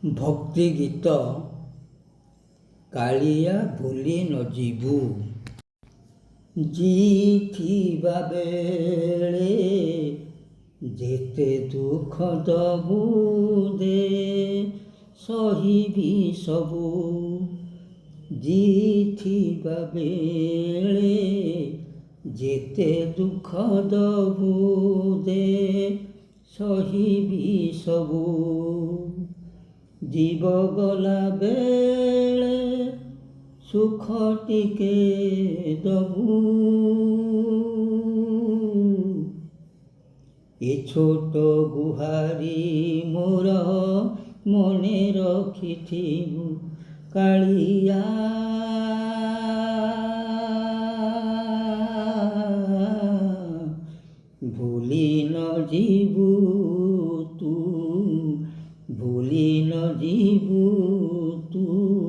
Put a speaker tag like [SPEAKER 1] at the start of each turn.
[SPEAKER 1] ଭକ୍ତି ଗୀତ କାଳିଆ ଭୁଲି ନ ଯିବୁ। ଜିଥିବା ବେଳେ ଯେତେ ଦୁଃଖ ଦବୁ ଦେ ସହିବି ସବୁ। ଜିଥିବା ବେଳେ ଯେତେ ଦୁଃଖ ଦବୁ ଦେ ସହିବି ସବୁ। ଜୀବ ଗଲା ବେଳେ ସୁଖ ଟିକେ ଦବୁ। ଏ ଛୋଟ ଗୁହାରି ମୋର ମନେ ରଖିଥିବୁ କାଳିଆ। ଭୁଲି ନ ଯିବୁ ତୁ, ଭୁଲି ନ ଯିବୁ ତୁ।